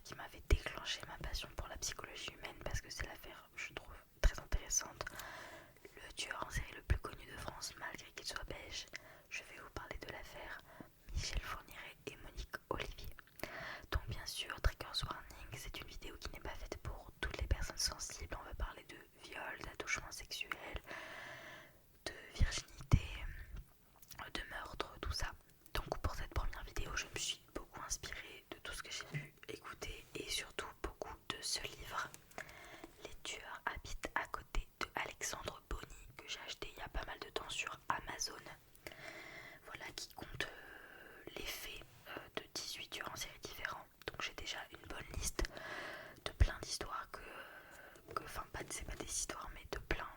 qui m'avait déclenché ma passion pour la psychologie humaine parce que c'est l'affaire, je trouve, très intéressante. Le tueur en série le plus connu de France, malgré qu'il soit belge, je vais vous parler de l'affaire Michel Fourniret et Monique Olivier. Donc bien sûr, Triggers Warning, c'est une vidéo qui n'est pas faite pour toutes les personnes sensibles. On va parler de viol, d'attouchement sexuel, de virginité, de meurtre, tout ça. Donc pour cette première vidéo, je me suis beaucoup inspirée de tout ce que j'ai pu écouter et surtout beaucoup de ce livre. Les tueurs habitent à côté de Alexandre Bonny, que j'ai acheté il y a pas mal de temps sur Amazon. Voilà, qui compte les faits de 18 tueurs en série différents. Donc j'ai déjà une bonne liste de plein d'histoires enfin c'est pas des histoires mais de plein.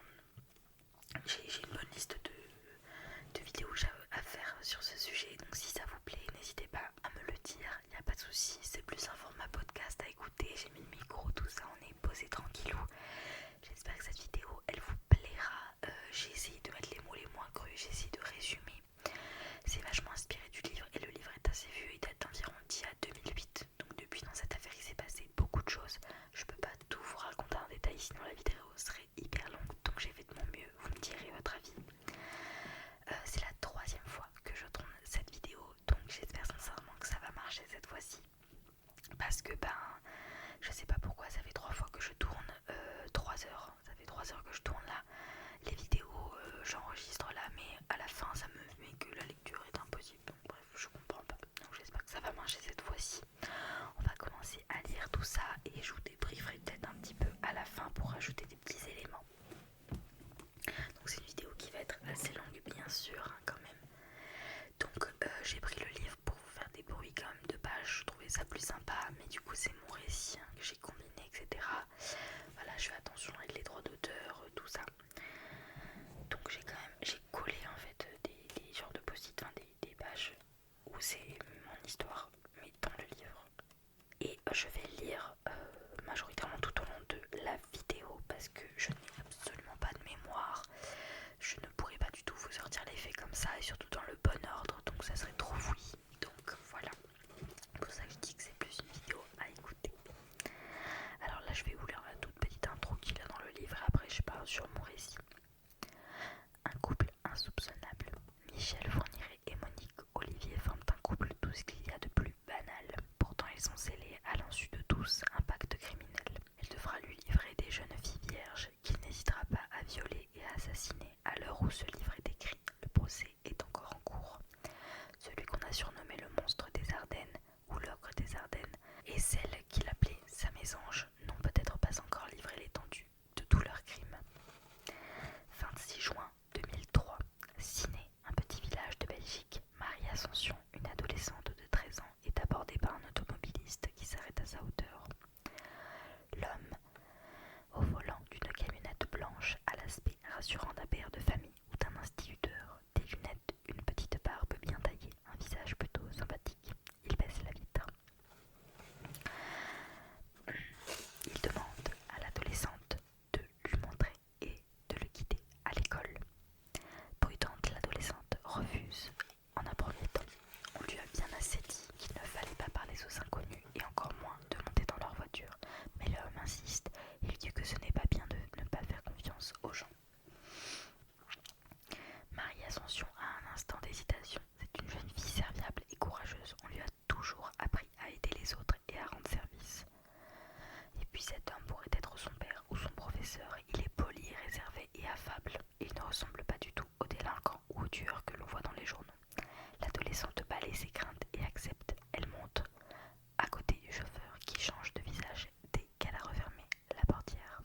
J'ai une bonne liste de vidéos à faire sur ce sujet, donc si ça vous plaît, n'hésitez pas à me le dire, il n'y a pas de souci, c'est plus un format podcast à écouter, j'ai mis le micro, tout ça, on est posé tranquillou. J'espère que cette vidéo, elle vous plaira. J'ai essayé de mettre les mots les moins crus, j'ai essayé de résumer. C'est vachement inspiré du livre et le livre est assez vieux, il date d'environ d'il y a 2008. Donc depuis, dans cette affaire, il s'est passé beaucoup de choses. Je peux pas tout vous raconter en détail, sinon la vidéo serait hyper longue. Donc j'ai fait de mon mieux, vous me direz votre avis. C'est la 3e fois que je tourne cette vidéo, donc j'espère sincèrement que ça va marcher cette fois-ci. Parce que je sais pas pourquoi, ça fait 3 fois que je tourne, 3 heures. Ça fait 3 heures que je tourne là. Les vidéos, j'enregistre là, mais à la fin ça me met que la lecture est impossible. Donc bref, je comprends pas. Donc j'espère que ça va marcher cette fois-ci. On va commencer à lire tout ça et je vous débrieferai peut-être un petit peu à la fin pour rajouter des petits éléments. Donc c'est une vidéo qui va être assez longue bien sûr hein, quand même. Donc j'ai pris le livre pour vous faire des bruits quand même de pages, je trouvais ça plus sympa, mais du coup c'est mon récit hein, que j'ai combiné, etc. Voilà, je fais attention avec les droits d'auteur, tout ça. Donc j'ai collé en fait des genres de post-it, enfin des pages où c'est mon histoire, mais dans le livre. Et je vais lire majoritairement tout au long de la vidéo parce que je n'ai absolument pas de mémoire. Je ne pourrais pas du tout vous sortir les faits comme ça et surtout dans le bon ordre, donc ça serait trop fouillis. Donc voilà, c'est pour ça que je dis que c'est plus une vidéo à écouter. Alors là je vais vous lire la toute petite intro qu'il y a dans le livre et après je parle sur mon récit. Un couple insoupçonnable. Michel Fourniret et Monique Olivier forment un couple tout ce qu'il y a de plus banal. Pourtant ils sont scellés à l'insu de tous un pacte criminel. Elle devra lui livrer des jeunes filles vierges qu'il n'hésitera pas à violer et à assassiner à l'heure où ce livre est écrit. Le procès est encore en cours. Celui qu'on a surnommé le monstre des Ardennes ou l'ogre des Ardennes et celle qu'il appelait sa mésange n'ont peut-être pas encore livré l'étendue de tous leurs crimes. 26 juin 2003, Ciné, un petit village de Belgique. Marie Ascension, une adolescente de 13 ans, est abordée par un automobiliste qui s'arrête à sa hauteur. L'homme, au volant d'une camionnette blanche à l'aspect rassurant d'un père de famille ou d'un instituteur, des lunettes, une petite barbe bien taillée, un visage plutôt sympathique. Il baisse la vitre. Il demande à l'adolescente de lui montrer et de le guider à l'école. Prudente, l'adolescente refuse en un premier temps. On lui a bien assez dit qu'il ne fallait pas parler aux inconnus et encore moins de monter dans leur voiture. Mais l'homme insiste, il dit que ce n'est pas bien de ne pas faire confiance aux gens. Marie Ascension a un instant d'hésitation. C'est une jeune fille serviable et courageuse. On lui a toujours appris à aider les autres et à rendre service. Et puis cet homme pourrait être son père ou son professeur. Il est poli, réservé et affable. Il ne ressemble pas du tout au délinquant ou au tueur que l'on voit dans les journaux. L'adolescente balaie ses craintes et accepte. Elle monte à côté du chauffeur qui change de visage dès qu'elle a refermé la portière.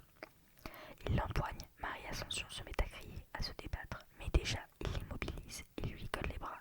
Il l'empoigne. Marie Ascension se met à crier, à se débattre, mais déjà il l'immobilise et lui colle les bras.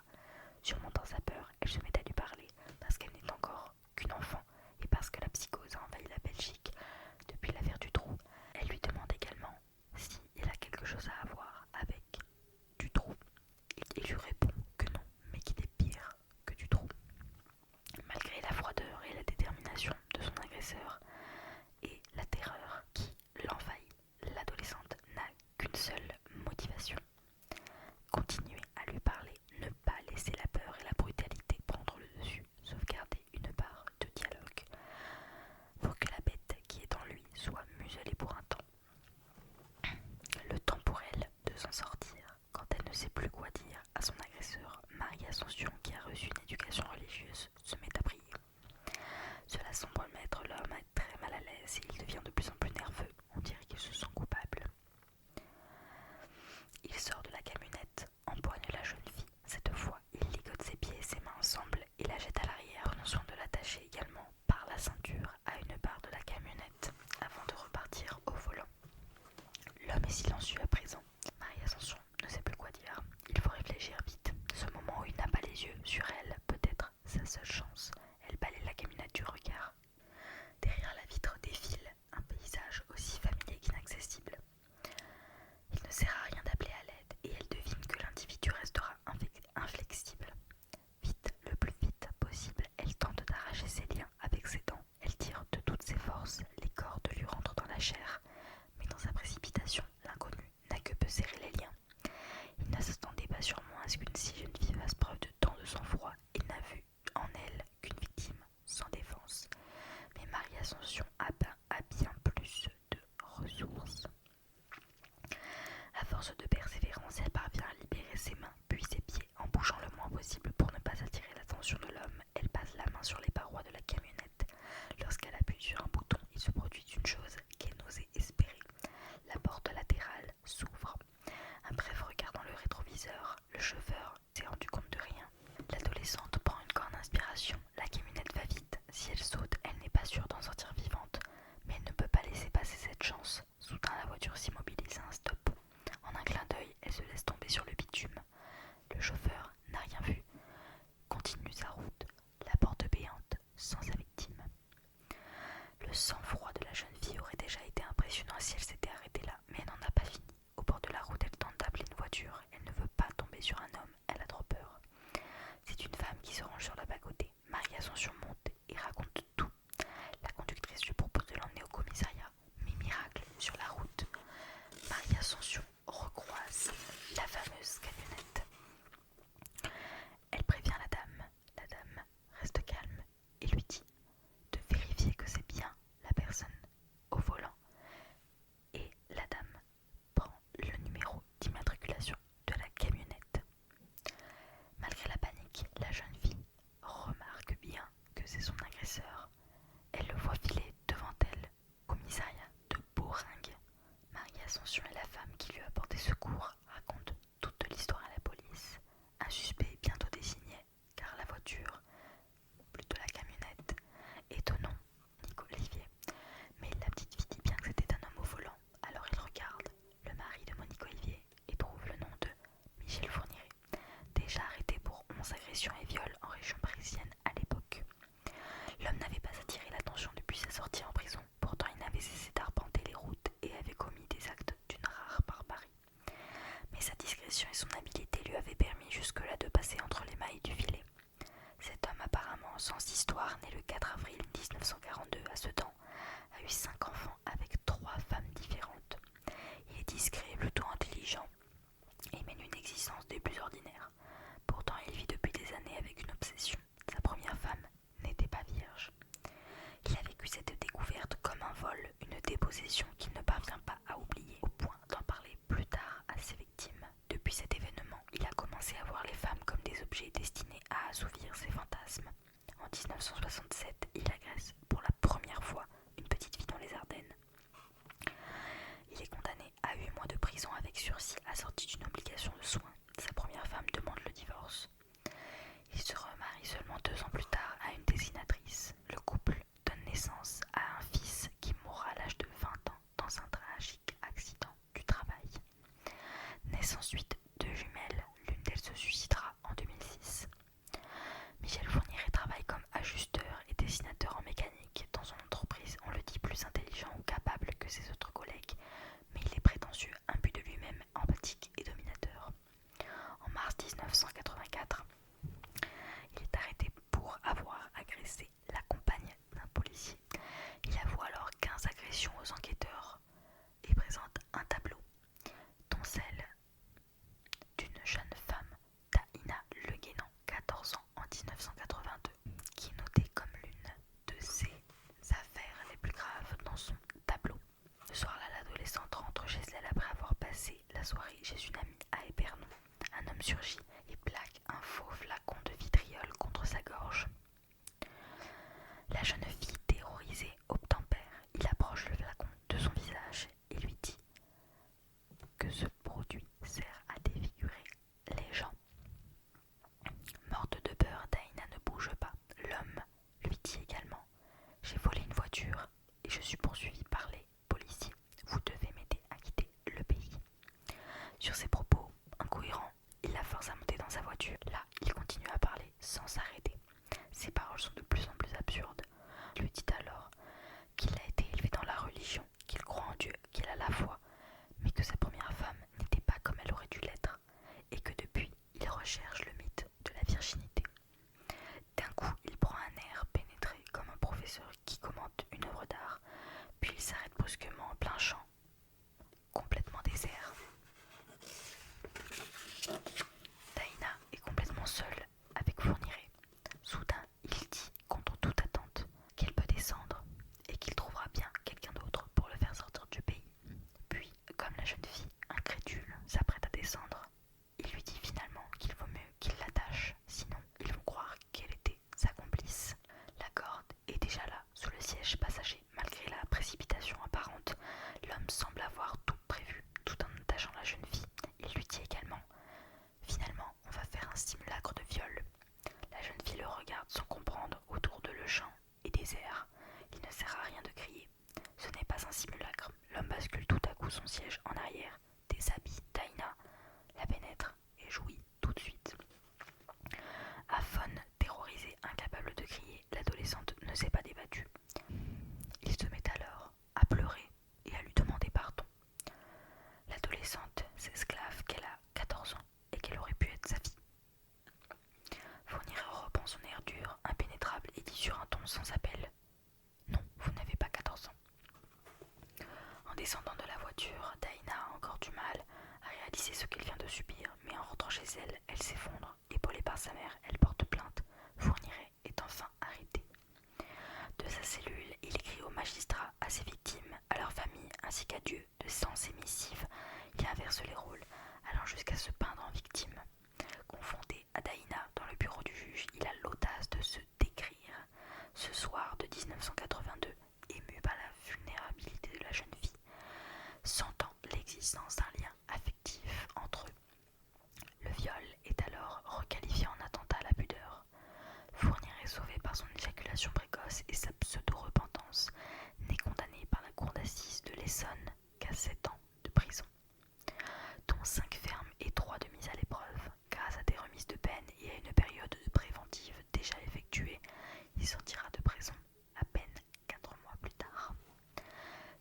Le chauffeur s'est rendu compte de rien. L'adolescente prend une grande inspiration. La camionnette va vite. Si elle saute, elle n'est pas sûre d'en sortir vivante. Mais elle ne peut pas laisser passer cette chance. Soudain, la voiture s'immobilise à un stop. En un clin d'œil, elle se laisse tomber sur le bitume. Le chauffeur n'a rien vu. Continue sa route, la porte béante, sans sa victime. Le sang-froid de la jeune fille aurait déjà été impressionnant si elle s'était arrêtée là, mais elle n'en a pas fini. Au bord de la route, elle tente d'appeler une voiture. Elle ne veut pas tomber sur un homme, elle a trop peur. C'est une femme qui se range sur la bas-côté. Marie-Ascension monte et raconte tout. La conductrice lui propose de l'emmener au commissariat. Mais miracle, sur la route, Marie-Ascension recroise la fameuse camionnette. Elle prévient la dame. La dame reste calme et lui dit de vérifier que c'est bien la personne au volant. Et la dame prend le numéro d'immatriculation de la camionnette. Malgré la panique, la jeune fille remarque bien que c'est son agresseur. Elle le voit filer devant elle, commissariat de Bourringues. Marie-Ascension et la femme qui lui a porté secours racontent toute l'histoire à la police. Un suspect est bientôt désigné, car la voiture, ou plutôt la camionnette, est au nom Nico Olivier. Mais la petite fille dit bien que c'était un homme au volant, alors il regarde le mari de Monique Olivier et trouve le nom de Michel Fourniret, déjà arrêté pour 11 agressions et viols en région parisienne à l'époque. L'homme n'avait pas attiré l'attention depuis sa sortie en prison, pourtant il n'avait cessé d'arpenter les routes et avait commis des actes d'une rare barbarie. Mais sa discrétion et son habileté lui avaient permis jusque-là de passer entre les mailles du filet. Cet homme apparemment sans histoire, né le 4 avril 1942 à Sedan, a eu 5 enfants avec 3 femmes différentes. Il est discret, plutôt intelligent et mène une existence des plus ordinaires. Pourtant il vit depuis des années avec une obsession. Sa première femme n'était pas vierge. Il a vécu cette découverte comme un vol, une dépossession qu'il ne parvient pas à oublier, au point d'en parler plus tard à ses victimes. Depuis cet événement, il a commencé à voir les femmes comme des objets destinés à assouvir ses fantasmes. En 1967, il agresse pour la première fois une petite fille dans les Ardennes. Il est condamné à 8 mois de prison avec sursis assorti d'une obligation de soins. Sa première femme demande le divorce. Il se remarie seulement 2 ans plus tard à une dessinatrice. Le couple donne naissance à un fils qui mourra à l'âge de 20 ans dans un tragique accident du travail. Naissent ensuite 2 jumelles, l'une d'elles se suicidera en 2006. Michel Fourniret travaille comme ajusteur et dessinateur en mécanique dans une entreprise, on le dit plus intelligent ou capable que ses autres collègues, mais il est prétentieux, imbu de lui-même, empathique et dominateur. En mars 1984, il est arrêté pour avoir agressé la compagne d'un policier. Il avoue alors 15 agressions aux enquêteurs et présente un tableau, dont celle d'une jeune femme, Taïna Le Guénan, 14 ans, en 1982, qui est notée comme l'une de ses affaires les plus graves dans son tableau. Ce soir-là, l'adolescente rentre chez elle après avoir passé la soirée chez une amie à Épernon. Un homme surgit et plaque un faux flacon de vitriol contre sa gorge. La jeune fille, terrorisée, obtempère. Il approche le flacon de son visage et lui dit que ce produit sert à défigurer les gens. Morte de peur, Daïna ne bouge pas. L'homme lui dit également « J'ai volé une voiture et je suis poursuivi par les policiers. Vous devez m'aider à quitter le pays. » Sur ces propos incohérents, il la force à monter dans sa voiture. Là, il continue à parler sans s'arrêter. Ses paroles sont de plus en plus absurdes. Il lui dit alors qu'il a été élevé dans la religion, qu'il croit en Dieu, qu'il a la foi, mais que sa première femme n'était pas comme elle aurait dû l'être, et que depuis, il recherche le mythe de la virginité. D'un coup, il prend un air pénétré comme un professeur qui commente une œuvre d'art, puis il s'arrête brusquement en plein champ, complètement désert. Daïna est complètement seule avec Fourniret. Soudain, il dit, contre toute attente, qu'elle peut descendre et qu'il trouvera bien quelqu'un d'autre pour le faire sortir du pays. Puis, comme la jeune fille, incrédule, s'apprête à descendre, il lui dit finalement qu'il vaut mieux qu'il l'attache, sinon ils vont croire qu'elle était sa complice. La corde est déjà là, sous le siège passager. Malgré la précipitation apparente, l'homme sa mère, elle porte plainte. Fourniret est enfin arrêté. De sa cellule, il écrit aux magistrats, à ses victimes, à leur famille, ainsi qu'à Dieu, de sens et missives. Il inverse les rôles, allant jusqu'à se peindre en victime. Confronté à Daïna dans le bureau du juge, il a l'audace de se décrire. Ce soir de 1982, ému par la vulnérabilité de la jeune fille, sentant l'existence d'un lien affectif entre eux. Le viol est alors requalifié en attentat à la pudeur. Fourniret, sauvé par son éjaculation précoce et sa pseudo-repentance, n'est condamné par la cour d'assises de l'Essonne qu'à 7 ans de prison, dont 5 fermes et 3 de mise à l'épreuve. Grâce à des remises de peine et à une période de préventive déjà effectuée, il sortira de prison à peine 4 mois plus tard.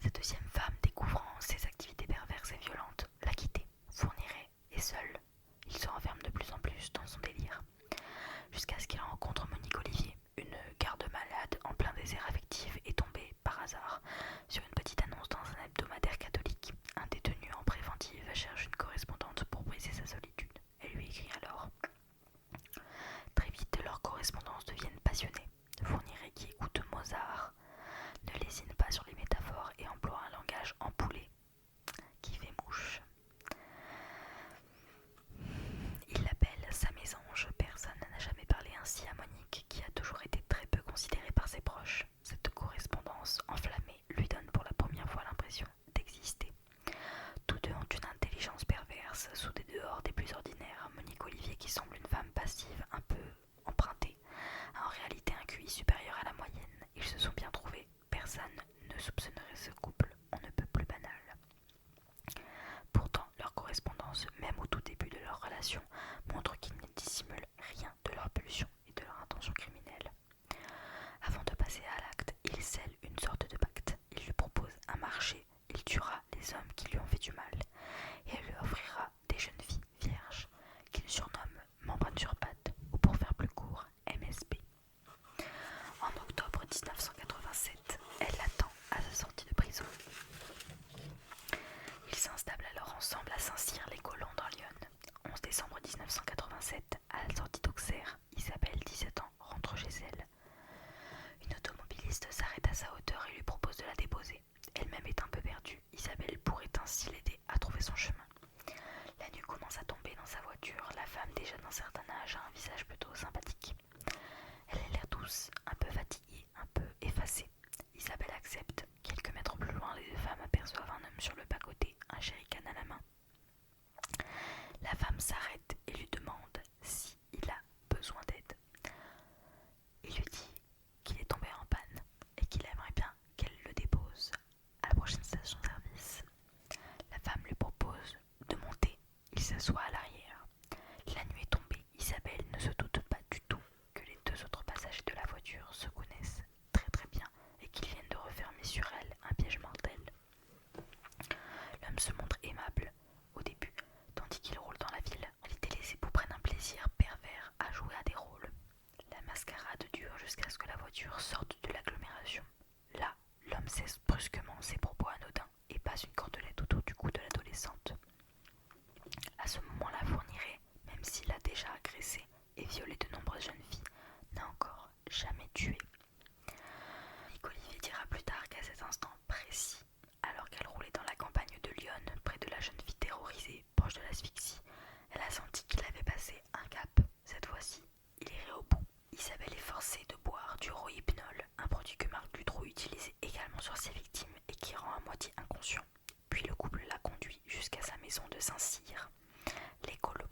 Sa deuxième femme, découvrant ses activités perverses et violentes, l'a quitté. Fourniret est seul. Il se renferme de plus en plus dans son délire, jusqu'à ce qu'il rencontre Monique Olivier, une garde-malade en plein désert affectif, est tombée par hasard sur une petite annonce dans un hebdomadaire catholique. Un détenu en préventive cherche une correspondante pour briser sa solitude. Elle lui écrit alors. Très vite, leurs correspondances deviennent passionnées. Fourniret, qui écoute Mozart, ne lésine pas sur les métaphores et emploie un langage empoulé qui fait mouche. Il l'appelle sa mésange. Personne n'a jamais parlé ainsi à Monique, qui a toujours été très peu considérée par ses proches. Cette correspondance enflammée lui donne pour la première fois l'impression d'exister. Tous deux ont une intelligence perverse, sous des dehors des plus ordinaires. Monique Olivier, qui semble une femme passive, un peu empruntée, a en réalité un QI supérieur à la moyenne. Ils se sont bien trouvés. Personne ne soupçonnerait ce couple, on ne peut plus banal. Pourtant, leur correspondance, même au tout début de leur relation, montre qu'ils ne dissimulent rien de leur pulsion et de leur intention criminelle. Avant de passer à l'acte, il scelle une sorte de pacte. Il lui propose un marché, il tuera les hommes qui lui ont fait du mal, et elle lui offrira des jeunes filles vierges, qu'il surnomme membrane sur pattes, ou pour faire plus court, MSP. En octobre 1987, elle l'attend à sa sortie de prison. Ils s'installent alors ensemble à Saint-Cyr-les-Colons dans l'Yonne. 11 décembre 1987, à la sortie d'Auxerre, Isabelle, 17 ans, rentre chez elle. Une automobiliste s'arrête à sa hauteur et lui propose de la déposer. Elle-même est un peu perdue. Isabelle pourrait ainsi l'aider à trouver son chemin. La nuit commence à tomber dans sa voiture. La femme, déjà d'un certain âge, a un visage plutôt sympathique. Elle a l'air douce, un peu fatiguée, un peu effacée. Isabelle accepte. Quelques mètres plus loin, les deux femmes aperçoivent un homme sur le bas-côté, un jerrycan à la main. La femme s'arrête et lui demande s'il a besoin d'aide. Il lui dit qu'il est tombé en panne et qu'il aimerait bien qu'elle le dépose à la prochaine station-service. La femme lui propose de monter. Il s'assoit à l'arrière. La nuit est tombée. Isabelle ne se doute pas du tout que les deux autres passagers de la voiture se connaissent très très bien et qu'ils viennent de refermer sur elle un piège mortel. L'homme se montre aimable au début, tandis qu'il roule dans la ville. Les télésépoux prennent un plaisir pervers à jouer à des rôles. La mascarade dure jusqu'à ce que la voiture sorte de l'agglomération. Là, l'homme cesse brusquement ses propos anodins et passe une cordelette autour du cou de l'adolescente. À ce moment-là, Fourniret, même s'il a déjà agressé et violé de nombreuses jeunes filles, n'a encore jamais tué. Monique Olivier dira plus tard qu'à cet instant précis, alors qu'elle roulait dans la campagne de Lyon, près de la jeune fille terrorisée, proche de l'asphyxie, elle a senti qu'il avait passé un cap. Cette fois-ci, il irait au bout. Isabelle est forcée de boire du rohypnol, un produit que Marc Dutroux utilisait également sur ses victimes et qui rend à moitié inconscient. Puis le couple l'a conduit jusqu'à sa maison de Saint-Cyr, les Colos,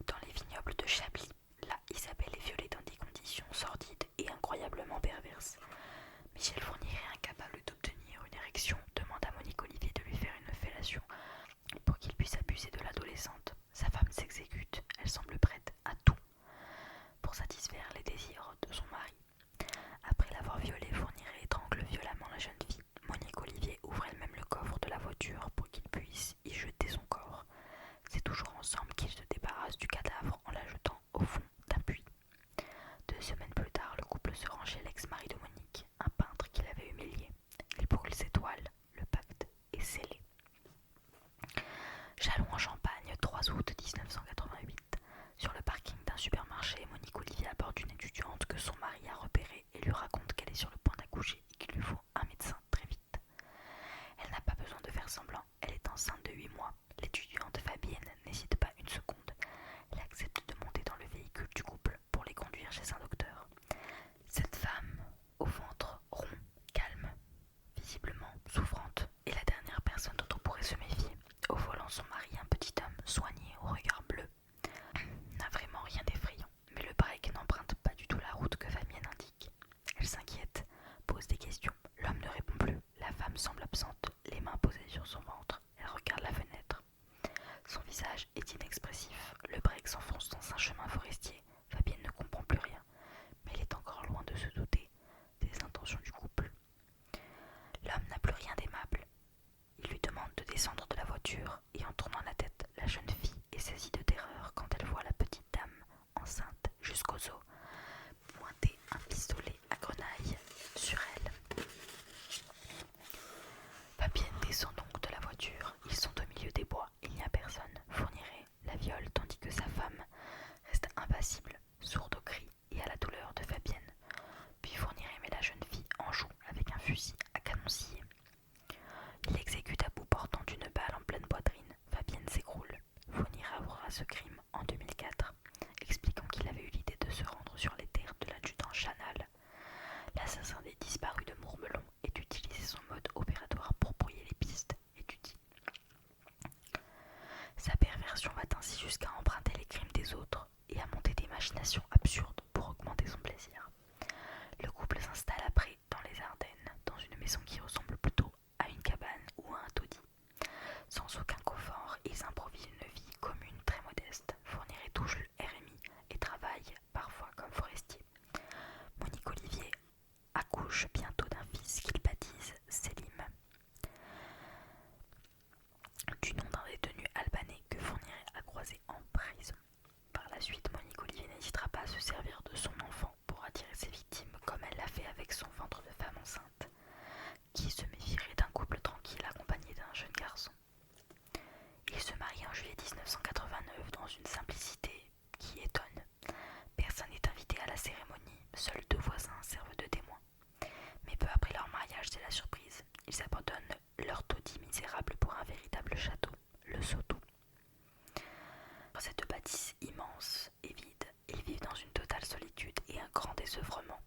dans les vignobles de Chablis. Là, Isabelle est violée dans des conditions sordides et incroyablement perverses. Michel Fourniret, incapable d'obtenir une érection, demande à Monique Olivier de lui faire une fellation pour qu'il puisse abuser de l'adolescente. Sa femme s'exécute, elle semble prête à tout pour satisfaire les désirs de son mari. Après l'avoir violée, Fourniret étrangle violemment la jeune fille. chez un docteur. Cette femme, au ventre rond, calme, visiblement souffrante, est la dernière personne dont on pourrait se méfier. Au volant, son mari, un petit homme soigné au regard bleu, n'a vraiment rien d'effrayant, mais le break n'emprunte pas du tout la route que Fabienne indique. Elle s'inquiète, pose des questions. L'homme ne répond plus. La femme semble absente, les mains posées sur son ventre. Elle regarde la fenêtre. Son visage est inexpressif. Le break s'enfonce dans un chemin forestier. Fabienne ne comprend plus rien, mais elle est encore loin de se douter des intentions du couple. L'homme n'a plus rien d'aimable. Il lui demande de descendre de la voiture et en tournant la tête, la jeune fille est saisie de terreur quand elle voit la petite dame, enceinte jusqu'aux os, pointer un pistolet à grenaille sur elle. Fabienne descend donc de la voiture. Ils sont au milieu des bois. Il n'y a personne. Fourniret la viole tandis que sa femme reste impassible, sourde aux cris et à la douleur de Fabienne. Puis Fourniret met la jeune fille en joue avec un fusil à canon scié. Il l'exécute à bout portant d'une balle en pleine poitrine. Fabienne s'écroule. Fourniret avouera ce crime en 2004, expliquant qu'il avait eu l'idée de se rendre sur les terres de l'adjudant Chanal, l'assassin des disparus de Mourmelon, et d'utiliser son mode opératoire pour brouiller les pistes étudiées. Sa perversion va ainsi jusqu'à emprunter les crimes des autres et à monter des machinations absurdes pour augmenter son plaisir. Le couple s'installe après dans les Ardennes, dans une maison qui ressemble plutôt à une cabane ou à un taudis. Sans aucun confort, ils improvisent une vie commune très modeste. Fourniret touche le RMI et travaille parfois comme forestier. Monique Olivier accouche bientôt d'un fils qu'il baptise Selim, du nom d'un détenu albanais que Fourniret a croisé en prison. Par la suite, Monique Olivier n'hésitera pas à se servir de son enfant pour attirer ses victimes, comme elle l'a fait avec son ventre de femme enceinte, qui se méfierait d'un couple tranquille accompagné d'un jeune garçon. Il se marie en juillet 1989 dans une simplicité qui étonne. Personne n'est invité à la cérémonie, seuls 2 voisins servent de témoins. Mais peu après leur mariage, c'est la surprise. Ils abandonnent leur taudis misérable pour un véritable château, le Sotou. Dans cette bâtisse immense et vide, ils vivent dans une totale solitude et un grand désœuvrement.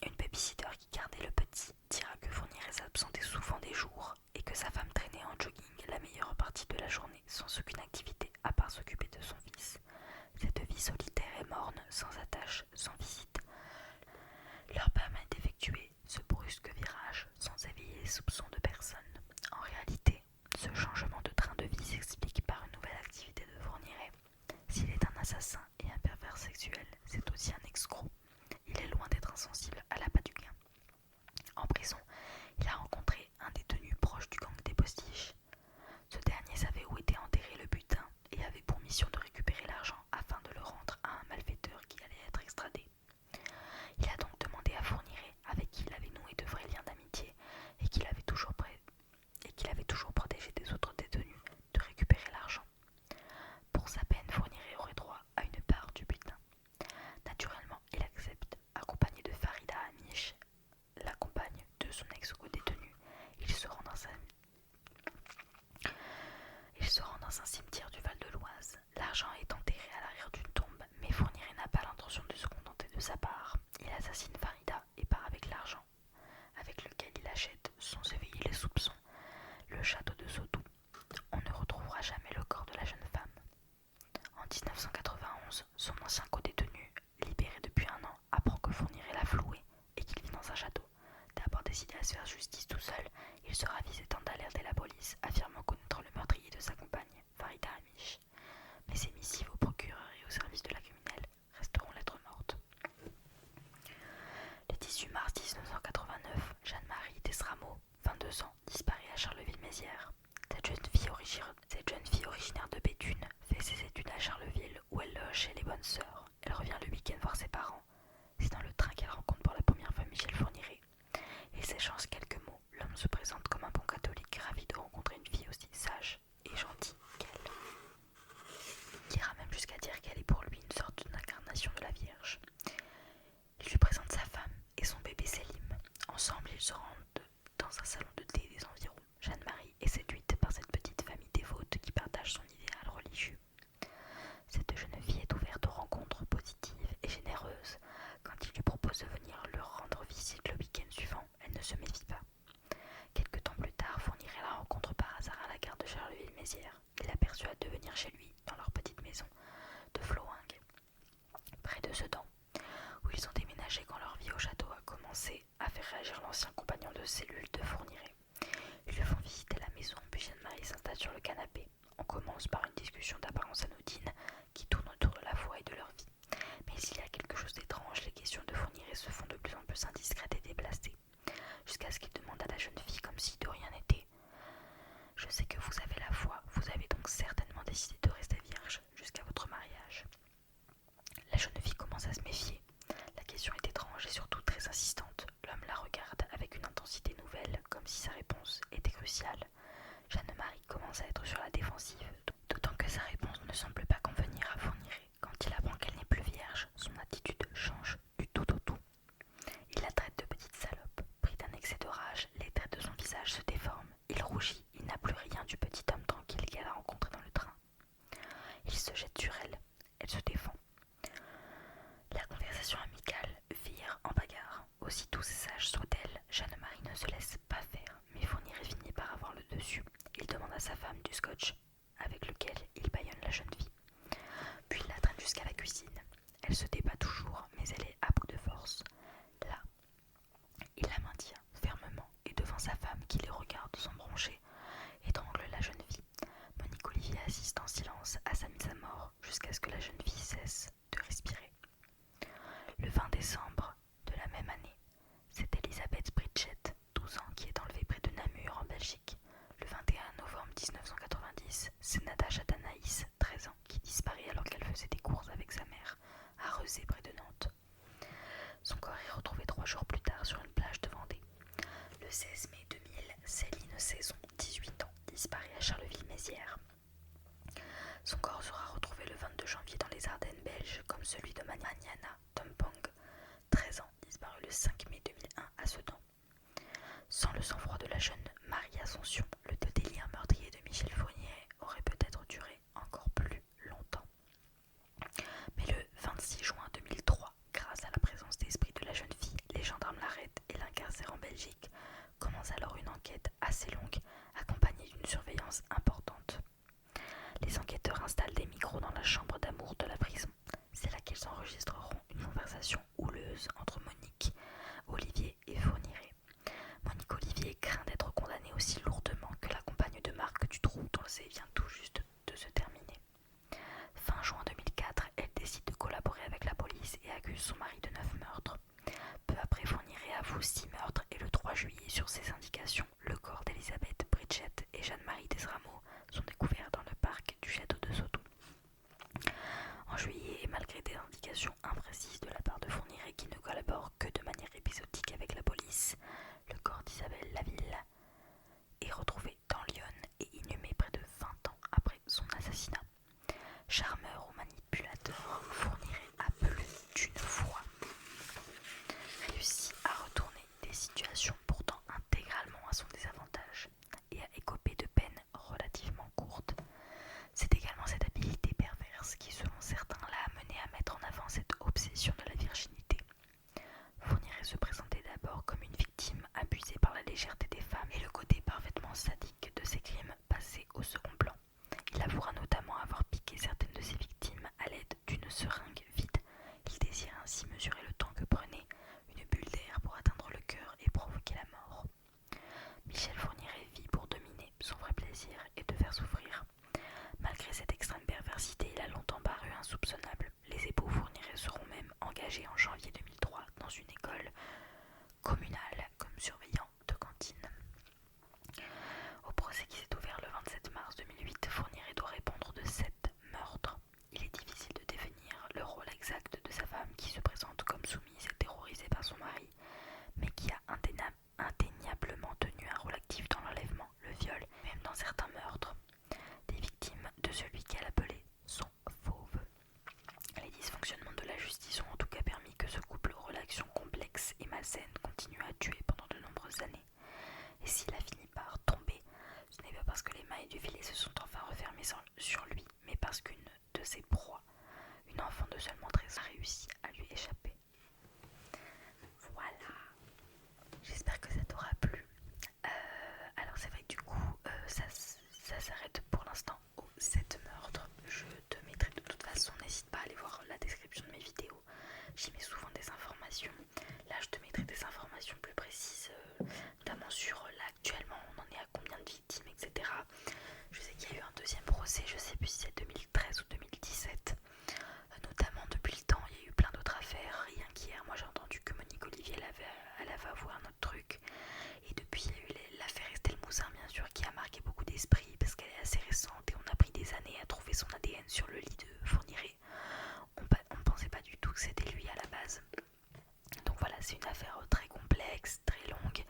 Une babysitter qui gardait le petit dira que Fourniret s'absentait souvent des jours et que sa femme traînait en jogging la meilleure partie de la journée sans aucune activité à part s'occuper de son fils. Cette vie solitaire et morne, sans attache, sans visite, leur permet d'effectuer ce brusque virage sans éveiller les soupçons de personne. En réalité, ce changement de train de vie s'explique par une nouvelle activité de Fourniret. S'il est un assassin et un pervers sexuel, c'est aussi un escroc. Il est loin d'être insensible à l'appât du gain. En prison, il a rencontré un détenu proche du gang des postiches. Ce dernier savait où était enterré le butin et avait pour mission de récupérer l'argent afin de le rendre à un malfaiteur qui allait être extradé. Il a donc demandé à Fourniret, avec qui il avait noué de vrais liens d'amitié et qu'il avait toujours protégé des autres détenus, de récupérer l'argent. Pour sa peine, Fourniret aurait droit à une part du butin. Naturellement, il accepte, accompagné de Farida Amish, la compagne de son ex-co-détenu. Il se rend dans un cimetière du Val de l'Oise. L'argent est enterré à l'arrière d'une tombe, mais Fourniret n'a pas l'intention de se contenter de sa part. Il assassine Farida et part avec l'argent, avec lequel il achète, sans éveiller les soupçons, le château de Sotou. On ne retrouvera jamais le corps de la jeune femme. En 1991, son ancien co-détenu, libéré depuis 1 an, apprend que Fourniret l'a floué et qu'il vit dans un château. D'abord décidé à se faire justice tout seul, il se ravise et tente d'alerter la police, affirmant connaître le meurtrier de sa compagne, Farida Amish. Mais ses missives au procureur et au service de la criminelle resteront lettres mortes. Le 18 mars 1989, Jeanne-Marie Desrameaux, 22 ans, disparaît à Charleville-Mézières. Cette jeune fille originaire de Béthune fait ses études à Charleville où elle loge chez les bonnes sœurs. Elle revient le week-end voir ses parents. C'est dans le train qu'elle rencontre pour la première fois Michel Fourniret. Ils s'échangent quelques mots. L'homme se présente comme un bon catholique, ravi de rencontrer une fille aussi sage et gentille qu'elle. Il ira même jusqu'à dire qu'elle est pour lui une sorte d'incarnation de la Vierge. Il lui présente sa femme et son bébé Selim. Ensemble, ils se rendent dans un salon de thé des environs. Jeanne-Marie est séduite par cette petite famille dévote qui partage son idéal religieux. Cette jeune fille est ouverte aux rencontres positives et généreuse. cellule de Fourniret. Ils le font visiter la maison, puis Jeanne-Marie s'installe sur le canapé. On commence par une discussion d'apparence anodine qui tourne autour de la foi et de leur vie. Mais il y a quelque chose d'étrange, les questions de Fourniret se font de plus en plus indiscrètes et déplacées, jusqu'à ce qu'il demande à la jeune fille comme si de rien n'était: je sais que vous avez la foi, vous avez donc certainement décidé de rester vierge jusqu'à votre mariage. La jeune fille commence à se méfier. La question est étrange et surtout très insistante. L'homme la regarde avec une intensité nouvelle, comme si sa réponse était cruciale. Jeanne-Marie commence à être sur la défensive, d'autant que sa réponse ne semble pas convenir à Fourniret. Quand il apprend qu'elle n'est plus vierge, son attitude change du tout au tout. Il la traite de petite salope. Pris d'un excès de rage, les traits de son visage se déforment. Il rougit, il n'a plus rien du petit homme tranquille qu'elle a rencontré dans le train. Il se jette sur elle. Elle se défend. La conversation amicale vire en bagarre. Aussi douce et sage soit-elle, Jeanne-Marie ne se laisse pas faire, mais Fourniret finit par avoir le dessus. Il demande à sa femme du scotch, avec lequel il bâillonne la jeune fille. Puis il la traîne jusqu'à la cuisine. Elle se débat toujours, mais elle est à bout de force. Là, il la maintient fermement et devant sa femme qui les regarde sans broncher, étrangle la jeune fille. Monique Olivier assiste en silence à sa mise à mort jusqu'à ce que la jeune fille cesse de respirer. Le 20 décembre de la même année, c'est Elisabeth Bridget, 12 ans, qui est enlevée près de Namur en Belgique. Le 21 novembre 1990, c'est Natacha Danaïs, 13 ans, qui disparaît alors qu'elle faisait des courses avec sa mère à Rezé près de Nantes. Son corps est retrouvé 3 jours plus tard sur une plage de Vendée. Le 16 mai 2000, Céline Saison, 18 ans, disparaît à Charleville-Mézières. Son corps sera retrouvé le 22 janvier dans les Ardennes belges, comme celui de Maniana Tumpang, 13 ans, disparu le 5 mai 2001 à Sedan. Sans le sang-froid de la jeune Marie Ascension, le délire meurtrier de Michel Fourniret aurait peut-être duré encore plus longtemps. Mais le 26 juin 2003, grâce à la présence d'esprit de la jeune fille, les gendarmes l'arrêtent et l'incarcèrent en Belgique. Commence alors une enquête assez longue, accompagnée d'une surveillance importante. Les enquêteurs installent des micros dans la chambre d'amour de la prison. C'est là qu'ils enregistreront une conversation houleuse entre Monique Olivier et Fourniret. Monique Olivier craint d'être condamnée aussi lourdement que la compagne de Marc Dutroux, dont le procès vient tout juste de se terminer. Fin juin 2004, elle décide de collaborer avec la police et accuse son mari de 9 meurtres. Peu après, Fourniret avoue 6 meurtres et le 3 juillet, sur ses indications, le corps d'Elisabeth Bridget et Jeanne-Marie Desrameaux sont découverts dans le parc du château de Sodou. En juillet, et malgré des indications imprécises de la part de Fourniret qui ne collabore que de manière épisodique avec la police, le corps d'Isabelle Laville est retrouvé dans l'Yonne et inhumé près de 20 ans après son assassinat. Charmeur ou manipulateur, Fourniret a plus d'une fois réussi à retourner des situations pourtant intégralement à son désavantage et à écoper de peines relativement courtes. C'est également cette habileté perverse qui, selon certains, l'a amené à mettre en avant cette obsession de la virginité. Fourniret se présentait d'abord comme une victime abusée par la légèreté des femmes et le côté parfaitement sadique de ses crimes passait au second plan. Il avouera notamment avoir piqué certaines de ses victimes à l'aide d'une seringue vide. Il désirait ainsi mesurer le temps que prenait une bulle d'air pour atteindre le cœur et provoquer la mort. Michel Fourniret vit pour dominer, son vrai plaisir est de faire souffrir. Malgré cette extrême perversité, il a longtemps paru insoupçonnable. Les époux Fourniret seront même engagés procès, je sais plus si c'est 2013 ou 2017. Notamment depuis le temps, il y a eu plein d'autres affaires. Rien qu'hier, moi j'ai entendu que Monique Olivier elle avait avoué un autre truc. Et depuis, il y a eu l'affaire Estelle Mouzin, bien sûr, qui a marqué beaucoup d'esprits parce qu'elle est assez récente et on a pris des années à trouver son ADN sur le lit de Fourniret. On ne pensait pas du tout que c'était lui à la base. Donc voilà, c'est une affaire très complexe, très longue.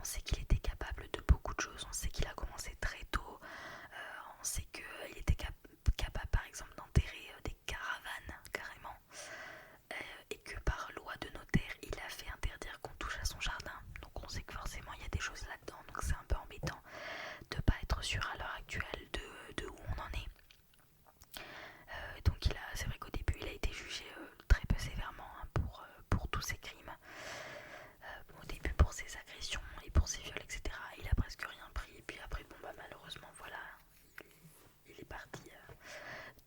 On sait qu'il était capable de beaucoup de choses. On sait qu'il a commencé très tôt. On sait qu'il était capable, par exemple, d'enterrer des caravanes, carrément. Et que par loi de notaire, il a fait interdire qu'on touche à son jardin. Donc on sait que forcément, il y a des choses là-dedans. Donc c'est un peu embêtant de ne pas être sûr à l'heure actuelle de où on en est. Donc c'est vrai qu'au début il a été jugé très peu sévèrement hein, pour tous ses crimes. Au début pour ses agressions et pour ses viols etc. Il a presque rien pris et puis après bon bah malheureusement voilà il est parti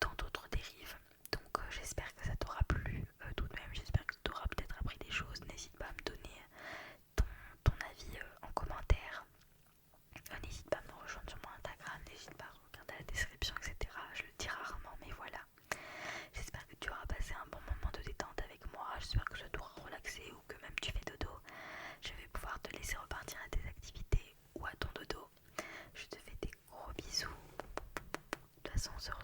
dans d'autres dérives. Donc j'espère que ça t'aura plu tout de même, j'espère que tu auras peut-être appris des choses. N'hésite pas à me donner ton avis en commentaire. N'hésite pas à me rejoindre sur mon Instagram, n'hésite pas à regarder la description etc. Je le dis rarement mais voilà. J'espère que tu auras passé un bon moment de détente avec moi. J'espère que ça t'aura relaxé ou que même tu fais dodo. Je vais pouvoir te laisser repartir à tes activités ou à ton dodo. Je te fais des gros bisous. De toute façon, on se retrouve